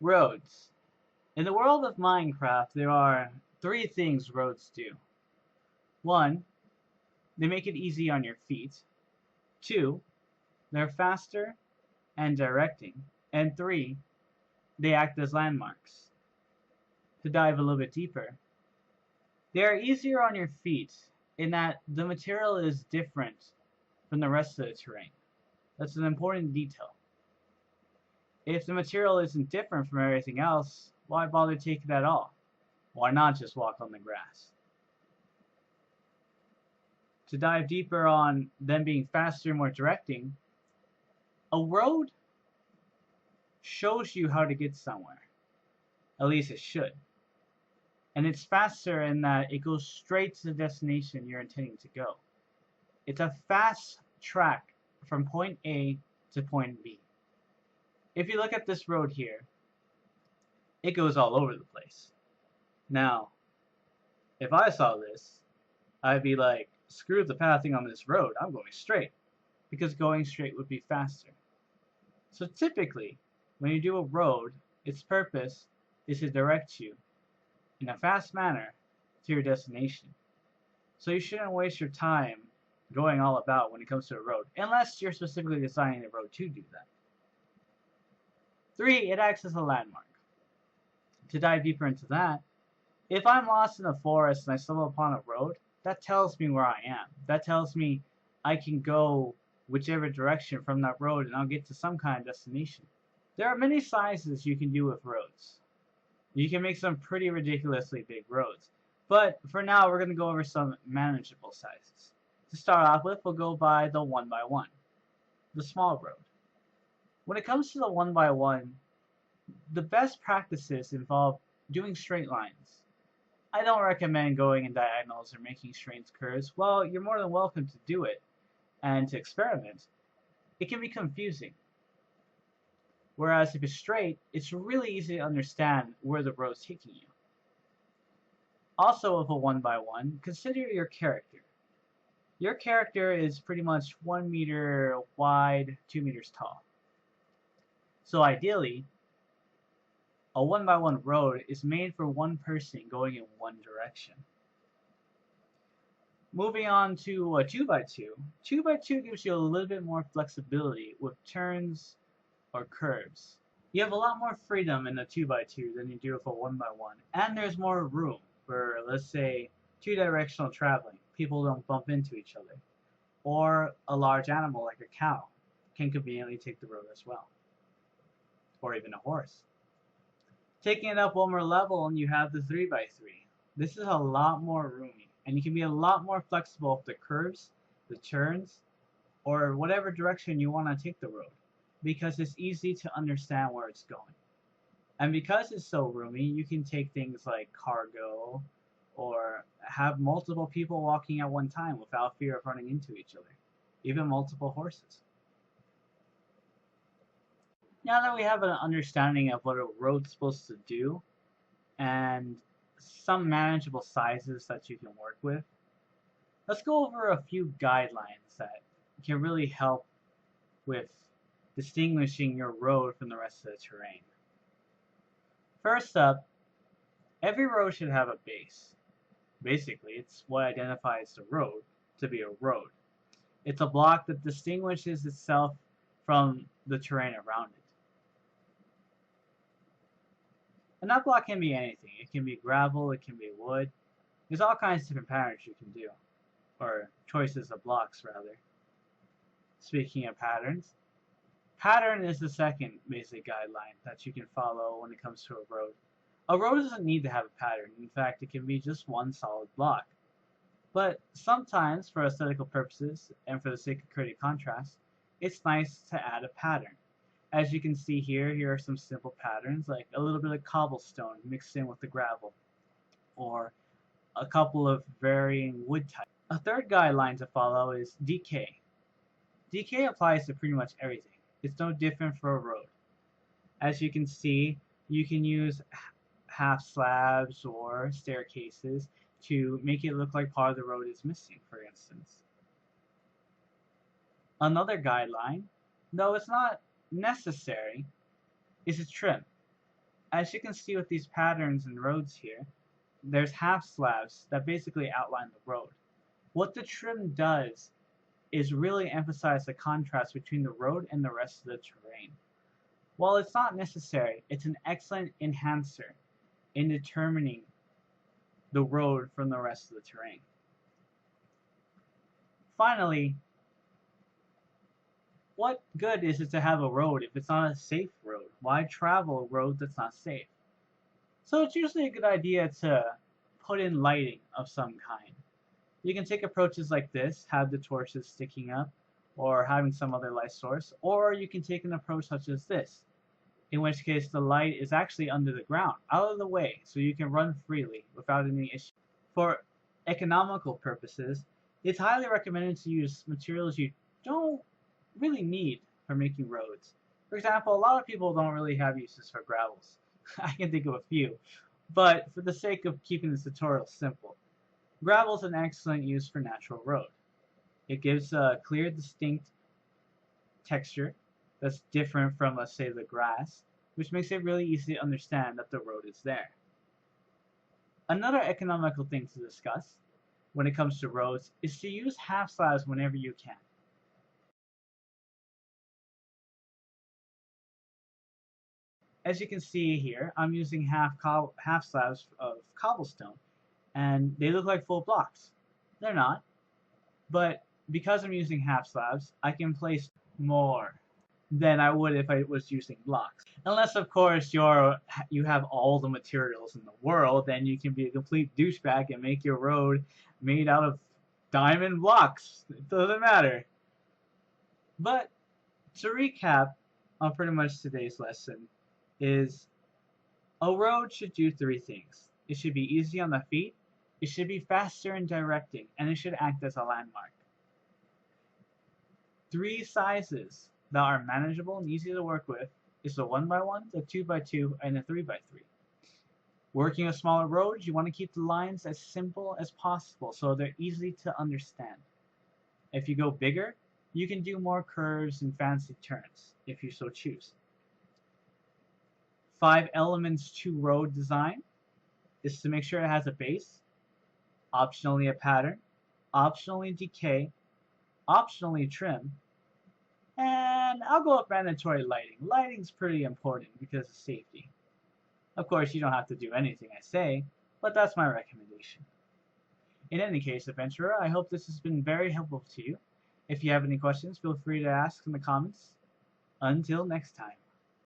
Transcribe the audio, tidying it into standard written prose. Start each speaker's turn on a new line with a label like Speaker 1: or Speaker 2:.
Speaker 1: Roads. In the world of Minecraft, there are three things roads do. One, they make it easy on your feet. Two, they're faster and directing. And three, they act as landmarks. To dive a little bit deeper, they are easier on your feet in that the material is different from the rest of the terrain. That's an important detail. If the material isn't different from everything else, why bother taking that off? Why not just walk on the grass? To dive deeper on them being faster and more directing, a road shows you how to get somewhere. At least it should. And it's faster in that it goes straight to the destination you're intending to go. It's a fast track from point A to point B. If you look at this road here, it goes all over the place. Now, if I saw this, I'd be like, screw the pathing on this road, I'm going straight. Because going straight would be faster. So typically, when you do a road, its purpose is to direct you in a fast manner to your destination. So you shouldn't waste your time going all about when it comes to a road, unless you're specifically designing the road to do that. 3. It acts as a landmark. To dive deeper into that, if I'm lost in a forest and I stumble upon a road, that tells me where I am. That tells me I can go whichever direction from that road and I'll get to some kind of destination. There are many sizes you can do with roads. You can make some pretty ridiculously big roads. But for now, we're going to go over some manageable sizes. To start off with, we'll go by the 1x1, the small road. When it comes to the 1x1, the best practices involve doing straight lines. I don't recommend going in diagonals or making straight curves. While you're more than welcome to do it and to experiment, it can be confusing. Whereas if it's straight, it's really easy to understand where the road's taking you. Also with a 1x1, consider your character. Your character is pretty much 1 meter wide, 2 meters tall. So ideally, a 1x1 road is made for one person going in one direction. Moving on to a 2x2. 2x2 gives you a little bit more flexibility with turns or curves. You have a lot more freedom in a 2x2 than you do with a 1x1. And there's more room for, let's say, two-directional traveling. People don't bump into each other. Or a large animal like a cow can conveniently take the road as well. Or even a horse. Taking it up one more level and you have the 3x3. This is a lot more roomy. And you can be a lot more flexible with the curves, the turns, or whatever direction you want to take the road. Because it's easy to understand where it's going. And because it's so roomy, you can take things like cargo or have multiple people walking at one time without fear of running into each other. Even multiple horses. Now that we have an understanding of what a road's supposed to do and some manageable sizes that you can work with, let's go over a few guidelines that can really help with distinguishing your road from the rest of the terrain. First up, every road should have a base. Basically, it's what identifies the road to be a road. It's a block that distinguishes itself from the terrain around it. And that block can be anything. It can be gravel, it can be wood. There's all kinds of different patterns you can do. Or choices of blocks, rather. Speaking of patterns, pattern is the second basic guideline that you can follow when it comes to a road. A road doesn't need to have a pattern. In fact, it can be just one solid block. But sometimes, for aesthetical purposes and for the sake of creating contrast, it's nice to add a pattern. As you can see here, here are some simple patterns, like a little bit of cobblestone mixed in with the gravel, or a couple of varying wood types. A third guideline to follow is decay. Decay applies to pretty much everything. It's no different for a road. As you can see, you can use half slabs or staircases to make it look like part of the road is missing, for instance. Another guideline, though it's not necessary, is a trim. As you can see with these patterns and roads here, there's half slabs that basically outline the road. What the trim does is really emphasize the contrast between the road and the rest of the terrain. While it's not necessary, it's an excellent enhancer in determining the road from the rest of the terrain. Finally, what good is it to have a road if it's not a safe road? Why travel a road that's not safe? So it's usually a good idea to put in lighting of some kind. You can take approaches like this, have the torches sticking up, or having some other light source, or you can take an approach such as this, in which case the light is actually under the ground, out of the way, so you can run freely without any issue. For economical purposes, it's highly recommended to use materials you don't really need for making roads. For example, a lot of people don't really have uses for gravels. I can think of a few, but for the sake of keeping this tutorial simple, gravel is an excellent use for natural road. It gives a clear, distinct texture that's different from, let's say, the grass, which makes it really easy to understand that the road is there. Another economical thing to discuss when it comes to roads is to use half slabs whenever you can. As you can see here, I'm using half slabs of cobblestone, and they look like full blocks. They're not, but because I'm using half slabs, I can place more than I would if I was using blocks. Unless, of course, you have all the materials in the world, then you can be a complete douchebag and make your road made out of diamond blocks. It doesn't matter. But to recap on pretty much today's lesson is a road should do three things. It should be easy on the feet, it should be faster in directing, and it should act as a landmark. Three sizes that are manageable and easy to work with is the 1x1, the 2x2, and the 3x3. Working a smaller road, you want to keep the lines as simple as possible so they're easy to understand. If you go bigger, you can do more curves and fancy turns, if you so choose. 5 elements to road design is to make sure it has a base, optionally a pattern, optionally decay, optionally trim, and I'll go with mandatory lighting. Lighting's pretty important because of safety. Of course, you don't have to do anything I say, but that's my recommendation. In any case, adventurer, I hope this has been very helpful to you. If you have any questions, feel free to ask in the comments. Until next time.